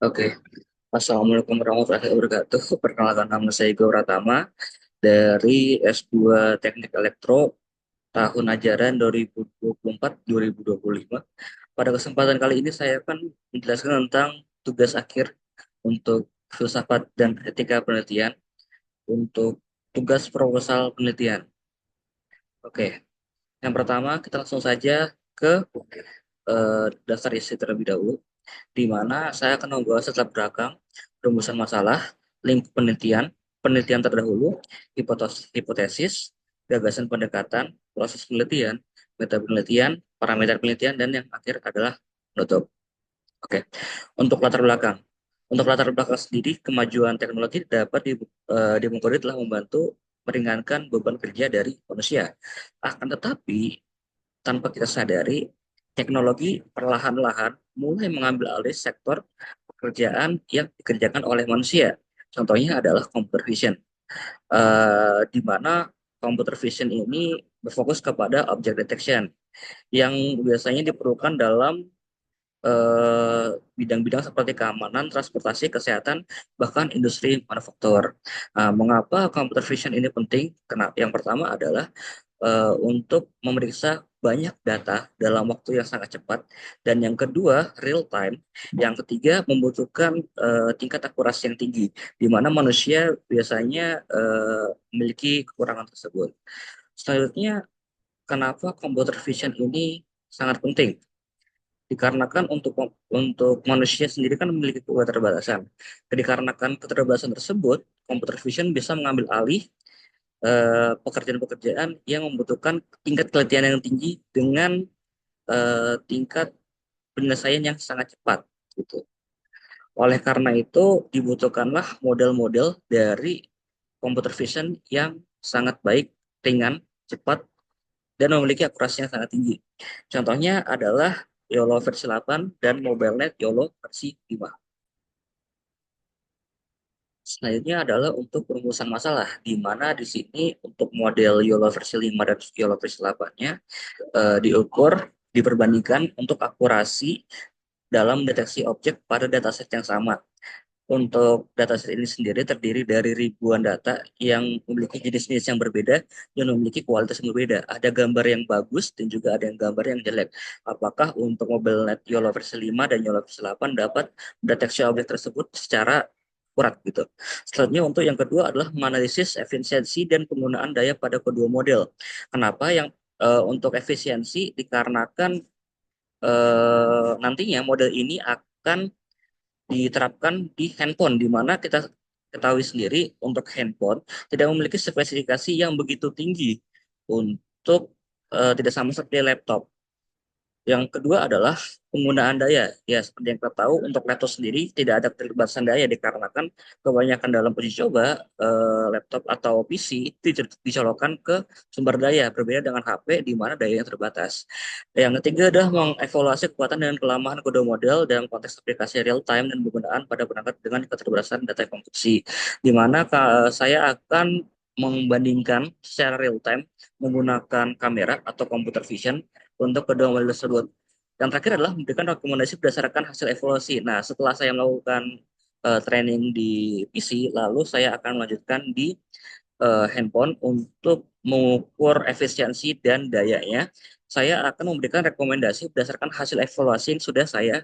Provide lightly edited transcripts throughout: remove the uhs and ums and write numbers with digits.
Oke, Assalamualaikum warahmatullahi wabarakatuh. Perkenalkan nama saya Igo Pratama dari S2 Teknik Elektro tahun ajaran 2024-2025. Pada kesempatan kali ini saya akan menjelaskan tentang tugas akhir untuk filsafat dan etika penelitian untuk tugas proposal penelitian. Oke, yang pertama kita langsung saja ke dasar isi terlebih dahulu, di mana saya akan membahas latar belakang rumusan masalah, link penelitian, penelitian terdahulu, hipotesis, gagasan pendekatan, proses penelitian, metode penelitian, parameter penelitian, dan yang akhir adalah penutup. Oke, untuk latar belakang. Untuk latar belakang sendiri, kemajuan teknologi dapat dimungkiri telah membantu meringankan beban kerja dari manusia. Akan tetapi, tanpa kita sadari, teknologi perlahan-lahan mulai mengambil alih sektor pekerjaan yang dikerjakan oleh manusia. Contohnya adalah computer vision, di mana computer vision ini berfokus kepada object detection yang biasanya diperlukan dalam bidang-bidang seperti keamanan, transportasi, kesehatan, bahkan industri manufaktur. Mengapa computer vision ini penting? Kenapa? Yang pertama adalah untuk memeriksa banyak data dalam waktu yang sangat cepat, dan yang kedua real time, yang ketiga membutuhkan tingkat akurasi yang tinggi, di mana manusia biasanya memiliki kekurangan tersebut. Selanjutnya, kenapa computer vision ini sangat penting? Dikarenakan untuk manusia sendiri kan memiliki keterbatasan. Dikarenakan keterbatasan tersebut, computer vision bisa mengambil alih pekerjaan-pekerjaan yang membutuhkan tingkat keletihan yang tinggi dengan tingkat penyelesaian yang sangat cepat gitu. Oleh karena itu dibutuhkanlah model-model dari computer vision yang sangat baik, ringan, cepat, dan memiliki akurasi yang sangat tinggi. Contohnya adalah YOLO versi 8 dan MobileNet YOLO versi 5. Selanjutnya adalah untuk perumusan masalah, di mana di sini untuk model YOLO versi 5 dan YOLO versi 8-nya diukur, diperbandingkan untuk akurasi dalam deteksi objek pada dataset yang sama. Untuk dataset ini sendiri terdiri dari ribuan data yang memiliki jenis-jenis yang berbeda dan memiliki kualitas yang berbeda. Ada gambar yang bagus dan juga ada yang gambar yang jelek. Apakah untuk MobileNet YOLO versi 5 dan YOLO versi 8 dapat mendeteksi objek tersebut secara akurat gitu. Selanjutnya untuk yang kedua adalah menganalisis efisiensi dan penggunaan daya pada kedua model. Kenapa yang untuk efisiensi? Dikarenakan nantinya model ini akan diterapkan di handphone, di mana kita ketahui sendiri untuk handphone tidak memiliki spesifikasi yang begitu tinggi untuk tidak sama seperti laptop. Yang kedua adalah penggunaan daya. Ya, seperti yang kita tahu, untuk laptop sendiri tidak ada keterbatasan daya dikarenakan kebanyakan dalam uji coba laptop atau PC itu dicolokkan ke sumber daya, berbeda dengan HP di mana dayanya terbatas. Yang ketiga adalah mengevaluasi kekuatan dan kelemahan kedua model dalam konteks aplikasi real time dan penggunaan pada perangkat dengan keterbatasan data konstruksi, di mana saya akan membandingkan secara real time menggunakan kamera atau computer vision untuk kedua model tersebut. Yang terakhir adalah memberikan rekomendasi berdasarkan hasil evaluasi. Nah, setelah saya melakukan training di PC, lalu saya akan melanjutkan di handphone untuk mengukur efisiensi dan dayanya. Saya akan memberikan rekomendasi berdasarkan hasil evaluasi yang sudah saya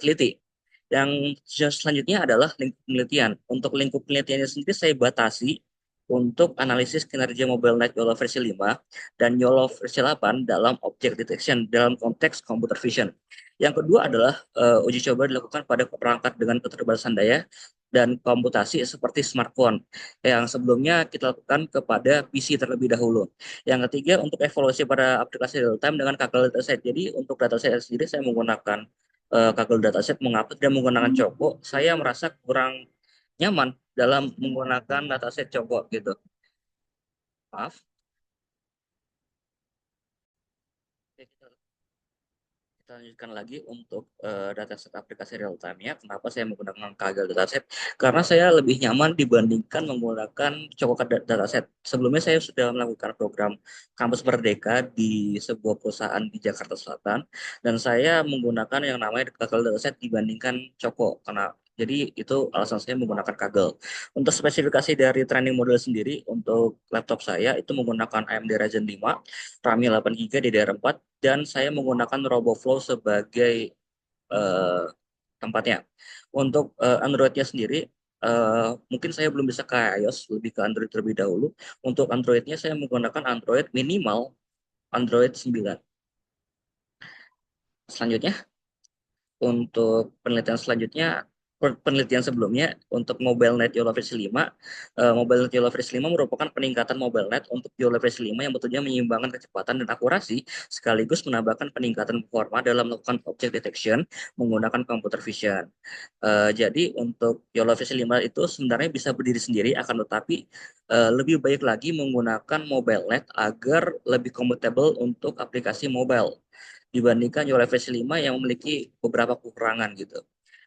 teliti. Yang selanjutnya adalah lingkup penelitian. Untuk lingkup penelitiannya sendiri saya batasi untuk analisis kinerja MobileNet YOLO versi 5 dan YOLO versi 8 dalam object detection dalam konteks computer vision. Yang kedua adalah uji coba dilakukan pada perangkat dengan keterbatasan daya dan komputasi seperti smartphone yang sebelumnya kita lakukan kepada PC terlebih dahulu. Yang ketiga untuk evaluasi pada aplikasi real time dengan Kaggle dataset. Jadi untuk dataset sendiri saya menggunakan Kaggle dataset. Mengapa tidak menggunakan Choco? Saya merasa kurang nyaman dalam menggunakan dataset Choco gitu. Maaf. Kita lanjutkan lagi untuk dataset aplikasi real time-nya. Kenapa saya menggunakan Kaggle dataset? Karena saya lebih nyaman dibandingkan menggunakan Coklat dataset. Sebelumnya saya sudah melakukan program Kampus Merdeka di sebuah perusahaan di Jakarta Selatan, dan saya menggunakan yang namanya Kaggle dataset dibandingkan Coko. Jadi itu alasan saya menggunakan Kaggle. Untuk spesifikasi dari training model sendiri, untuk laptop saya itu menggunakan AMD Ryzen 5, RAM-nya 8 GB DDR4, dan saya menggunakan RoboFlow sebagai eh, tempatnya. Untuk Android-nya sendiri, mungkin saya belum bisa ke iOS, lebih ke Android terlebih dahulu. Untuk Android-nya saya menggunakan Android minimal Android 9. Selanjutnya, untuk penelitian selanjutnya, penelitian sebelumnya untuk MobileNet YOLO versi 5, MobileNet YOLO versi 5 merupakan peningkatan MobileNet untuk YOLO versi 5 yang tentunya menyeimbangkan kecepatan dan akurasi sekaligus menambahkan peningkatan performa dalam melakukan object detection menggunakan computer vision. Jadi untuk YOLO versi 5 itu sebenarnya bisa berdiri sendiri, akan tetapi lebih baik lagi menggunakan MobileNet agar lebih compatible untuk aplikasi mobile dibandingkan YOLO versi 5 yang memiliki beberapa kekurangan gitu.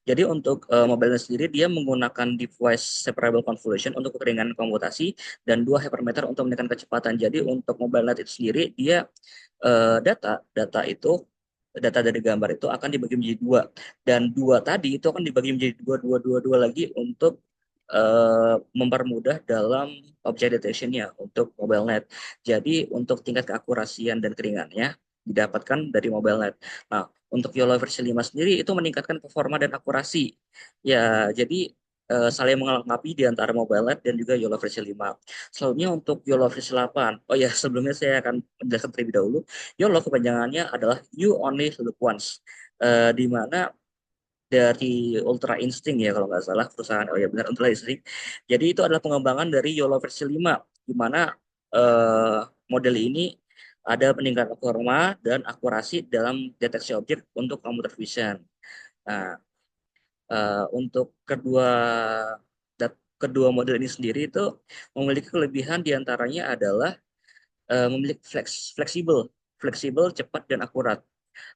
Jadi untuk mobilenya sendiri dia menggunakan device separable convolution untuk kekeringan komputasi dan dua hypermeter untuk menekan kecepatan. Jadi untuk mobilenya itu sendiri dia data itu data dari gambar itu akan dibagi menjadi dua, dan dua tadi itu akan dibagi menjadi dua lagi untuk mempermudah dalam object detection-nya untuk MobileNet. Jadi untuk tingkat keakurasian dan keringannya didapatkan dari MobileNet. Nah, untuk YOLO versi 5 sendiri itu meningkatkan performa dan akurasi. Ya, jadi saling melengkapi di antara MobileNet dan juga YOLO versi 5. Selanjutnya untuk YOLO versi 8. Oh ya, sebelumnya saya akan menjelaskan terlebih dahulu. YOLO kepanjangannya adalah You Only Look Once. Di mana dari Ultra Instinct ya kalau nggak salah perusahaan, oh ya benar, Ultra Instinct. Jadi itu adalah pengembangan dari YOLO versi 5, di mana eh, model ini ada peningkatan performa dan akurasi dalam deteksi objek untuk computer vision. Nah, untuk kedua model ini sendiri itu memiliki kelebihan diantaranya adalah memiliki fleksibel, cepat dan akurat.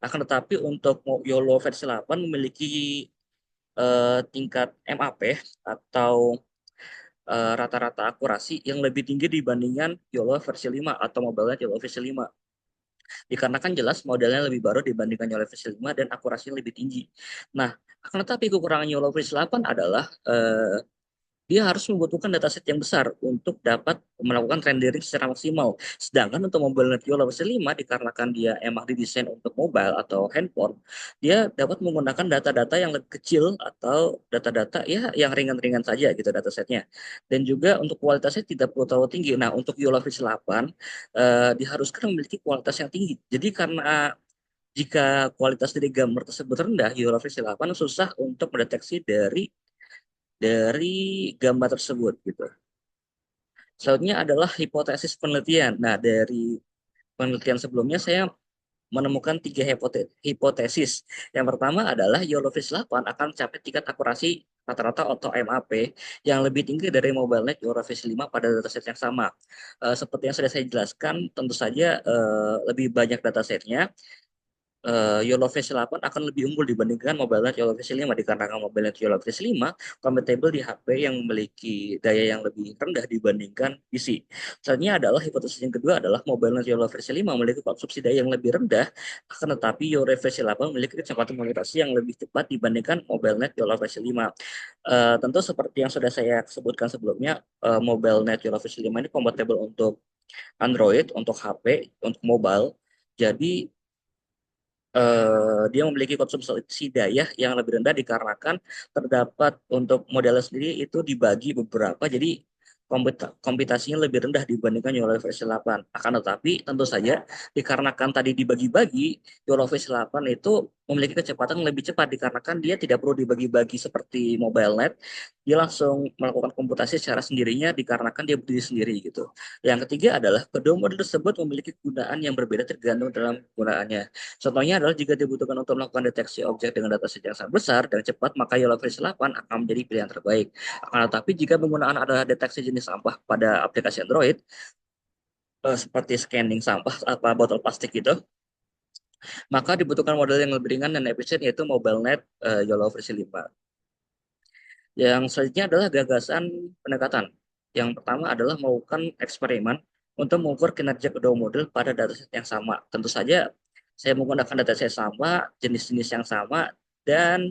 Akan tetapi untuk YOLO versi 8 memiliki tingkat MAP atau rata-rata akurasi yang lebih tinggi dibandingkan YOLO versi 5 atau mobilnya YOLO versi 5. Dikarenakan jelas modelnya lebih baru dibandingkan YOLO versi 5 dan akurasinya lebih tinggi. Nah, akan tetapi kekurangan YOLO versi 8 adalah dia harus membutuhkan dataset yang besar untuk dapat melakukan rendering secara maksimal. Sedangkan untuk mobile Netgear versi 5, dikarenakan dia emang didesain untuk mobile atau handphone, dia dapat menggunakan data-data yang lebih kecil atau data-data ya yang ringan-ringan saja gitu datasetnya. Dan juga untuk kualitasnya tidak perlu terlalu tinggi. Nah, untuk YOLO versi 8 diharuskan memiliki kualitas yang tinggi. Jadi karena jika kualitas dari gambar tersebut rendah, YOLO versi 8 susah untuk mendeteksi dari gambar tersebut gitu. Selanjutnya adalah hipotesis penelitian. Nah, dari penelitian sebelumnya saya menemukan tiga hipotesis. Yang pertama adalah YOLOVIS 8 akan mencapai tingkat akurasi rata-rata atau MAP yang lebih tinggi dari MobileNet YOLOVIS 5 pada dataset yang sama. Seperti yang sudah saya jelaskan, tentu saja lebih banyak datasetnya, YOLO versi 8 akan lebih unggul dibandingkan MobileNet YOLO versi 5, dikarenakan MobileNet YOLO versi 5 compatible di HP yang memiliki daya yang lebih rendah dibandingkan PC. Selanjutnya adalah hipotesis yang kedua adalah MobileNet YOLO versi 5 memiliki konsumsi daya yang lebih rendah, akan tetapi YOLO versi 8 memiliki kecepatan komunikasi yang lebih cepat dibandingkan MobileNet YOLO versi 5. Tentu seperti yang sudah saya sebutkan sebelumnya, MobileNet YOLO versi 5 ini compatible untuk Android, untuk HP, untuk mobile. Jadi dia memiliki konsumsi daya yang lebih rendah dikarenakan terdapat untuk modelnya sendiri itu dibagi beberapa, jadi komputasinya lebih rendah dibandingkan YOLO versi 8. Akan tetapi tentu saja dikarenakan tadi dibagi-bagi, YOLO versi 8 itu memiliki kecepatan yang lebih cepat dikarenakan dia tidak perlu dibagi-bagi seperti MobileNet. Dia langsung melakukan komputasi secara sendirinya dikarenakan dia berdiri sendiri gitu. Yang ketiga adalah kedua model tersebut memiliki kegunaan yang berbeda tergantung dalam penggunaannya. Contohnya adalah jika dibutuhkan untuk melakukan deteksi objek dengan dataset yang sangat besar dan cepat, maka YOLO versi 8 akan menjadi pilihan terbaik. Akan tetapi jika penggunaan adalah deteksi jenis sampah pada aplikasi Android, seperti scanning sampah atau botol plastik gitu, Maka dibutuhkan model yang lebih ringan dan efisien yaitu MobileNet YOLO versi 5. Yang selanjutnya adalah gagasan pendekatan. Yang pertama adalah melakukan eksperimen untuk mengukur kinerja kedua model pada dataset yang sama. Tentu saja saya menggunakan dataset sama, jenis-jenis yang sama, dan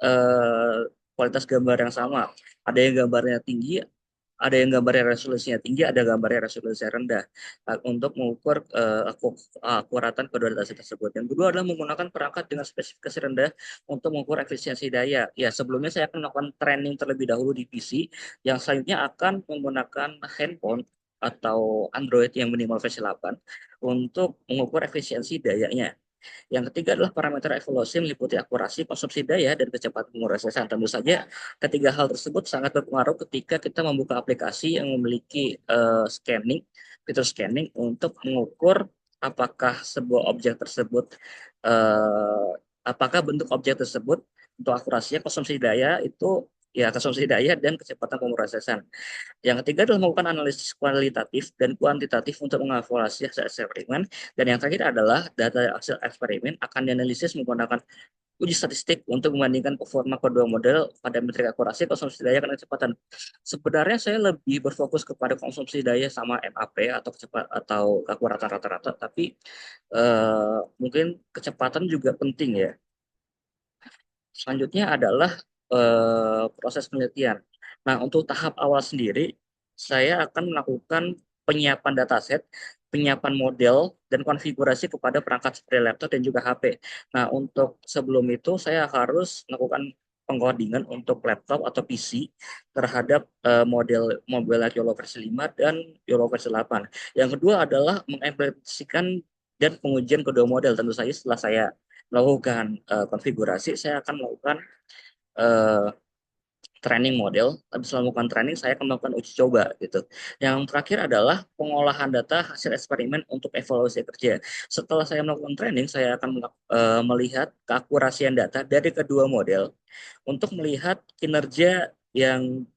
eh, kualitas gambar yang sama. Ada yang gambarnya tinggi, ada yang gambarnya resolusinya tinggi, ada gambarnya resolusinya rendah. Untuk mengukur akuratan kedua dataset tersebut. Yang kedua adalah menggunakan perangkat dengan spesifikasi rendah untuk mengukur efisiensi daya. Ya, sebelumnya saya akan melakukan training terlebih dahulu di PC, yang selanjutnya akan menggunakan handphone atau Android yang minimal versi 8 untuk mengukur efisiensi dayanya. Yang ketiga adalah parameter evaluasi meliputi akurasi, konsumsi daya, dan kecepatan pemrosesan. Tentu saja ketiga hal tersebut sangat berpengaruh ketika kita membuka aplikasi yang memiliki fitur scanning untuk mengukur apakah sebuah objek tersebut, eh, apakah bentuk objek tersebut untuk akurasinya, konsumsi daya itu ya konsumsi daya dan kecepatan pemrosesan. Yang ketiga adalah melakukan analisis kualitatif dan kuantitatif untuk mengevaluasi hasil eksperimen. Dan yang terakhir adalah data hasil eksperimen akan dianalisis menggunakan uji statistik untuk membandingkan performa kedua model pada metrik akurasi, konsumsi daya, dan kecepatan. Sebenarnya saya lebih berfokus kepada konsumsi daya sama MAP atau kecepatan atau keakuratan rata-rata, tapi mungkin kecepatan juga penting ya. Selanjutnya adalah proses penelitian. Nah, untuk tahap awal sendiri, saya akan melakukan penyiapan dataset, penyiapan model, dan konfigurasi kepada perangkat seperti laptop dan juga HP. Nah, untuk sebelum itu, saya harus melakukan pengcodingan untuk laptop atau PC terhadap model Mobile YOLO versi 5 dan YOLO versi 8. Yang kedua adalah mengimplementasikan dan pengujian kedua model. Tentu saja setelah saya melakukan konfigurasi, saya akan melakukan eh, training model. Habis melakukan training, saya akan melakukan uji coba gitu. Yang terakhir adalah pengolahan data hasil eksperimen untuk evaluasi kerja. Setelah saya melakukan training, saya akan melihat keakurasian data dari kedua model untuk melihat kinerja yang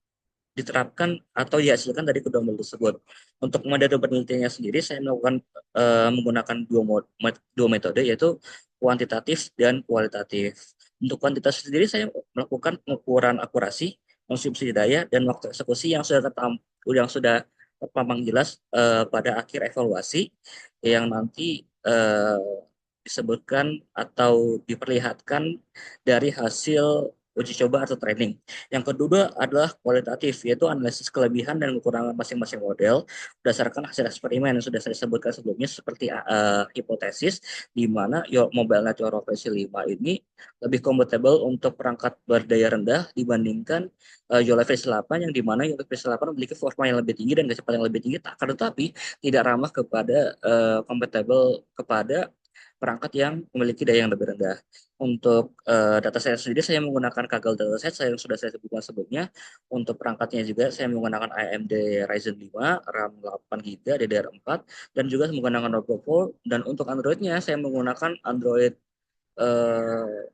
diterapkan atau dihasilkan dari kedua model tersebut. Untuk metode penelitiannya sendiri, saya melakukan menggunakan dua metode, yaitu kuantitatif dan kualitatif. Untuk kuantitatif sendiri, saya melakukan pengukuran akurasi, konsumsi daya, dan waktu eksekusi yang sudah terpampang jelas pada akhir evaluasi, yang nanti disebutkan atau diperlihatkan dari hasil uji coba atau training. Yang kedua adalah kualitatif, yaitu analisis kelebihan dan kekurangan masing-masing model berdasarkan hasil eksperimen yang sudah saya sebutkan sebelumnya, seperti hipotesis di mana MobileNet Euro versi 5 ini lebih compatible untuk perangkat berdaya rendah dibandingkan YOLO versi 8, yang di mana YOLO versi 8 memiliki performa yang lebih tinggi dan kecepatan yang lebih tinggi, akan tetapi tidak ramah kepada compatible kepada perangkat yang memiliki daya yang lebih rendah. Untuk data saya sendiri, saya menggunakan Kaggle dataset saya yang sudah saya sebutkan sebelumnya. Untuk perangkatnya juga saya menggunakan AMD Ryzen 5, RAM 8 GB, DDR4, dan juga menggunakan Rockfall. Dan untuk Androidnya saya menggunakan Android eh,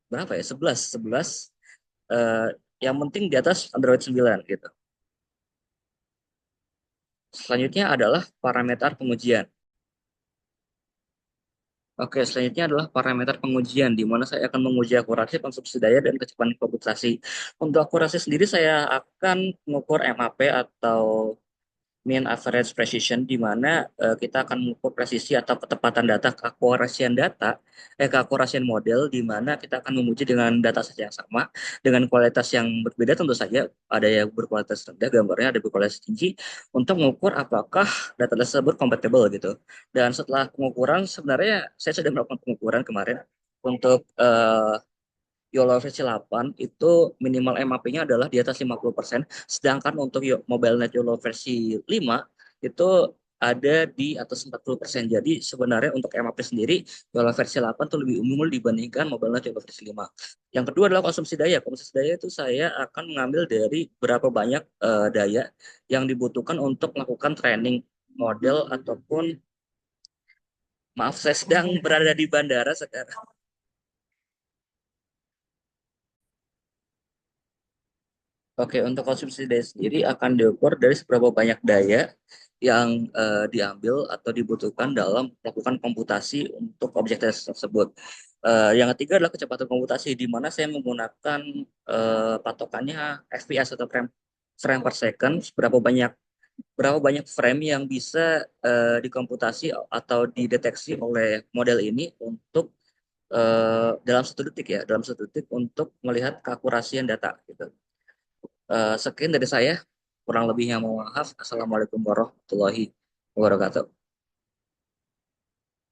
berapa ya? 11, 11. eh, yang penting di atas Android 9 gitu. Selanjutnya adalah parameter pengujian. Oke, selanjutnya adalah parameter pengujian, di mana saya akan menguji akurasi, konsumsi daya, dan kecepatan komputasi. Untuk akurasi sendiri, saya akan mengukur MAP atau mean average precision, di mana kita akan mengukur presisi atau ketepatan data, keakurasian model, di mana kita akan menguji dengan data set yang sama, dengan kualitas yang berbeda tentu saja, ada yang berkualitas rendah, gambarnya ada berkualitas tinggi, untuk mengukur apakah data tersebut compatible gitu. Dan setelah pengukuran, sebenarnya saya sudah melakukan pengukuran kemarin, untuk YOLO versi 8 itu minimal MAP-nya adalah di atas 50%, sedangkan untuk MobileNet YOLO versi 5 itu ada di atas 40%. Jadi sebenarnya untuk MAP sendiri, YOLO versi 8 itu lebih unggul dibandingkan MobileNet YOLO versi 5. Yang kedua adalah konsumsi daya. Konsumsi daya itu saya akan mengambil dari berapa banyak daya yang dibutuhkan untuk melakukan training model ataupun, maaf saya sedang berada di bandara sekarang. Oke, untuk konsumsi daya sendiri akan diukur dari seberapa banyak daya yang diambil atau dibutuhkan dalam melakukan komputasi untuk objek tersebut. Yang ketiga adalah kecepatan komputasi, di mana saya menggunakan patokannya FPS atau frame per second, berapa banyak frame yang bisa dikomputasi atau dideteksi oleh model ini untuk dalam 1 detik ya, dalam 1 detik untuk melihat keakurasian data gitu. Sekian dari saya, kurang lebihnya mohon maaf. Assalamualaikum warahmatullahi wabarakatuh.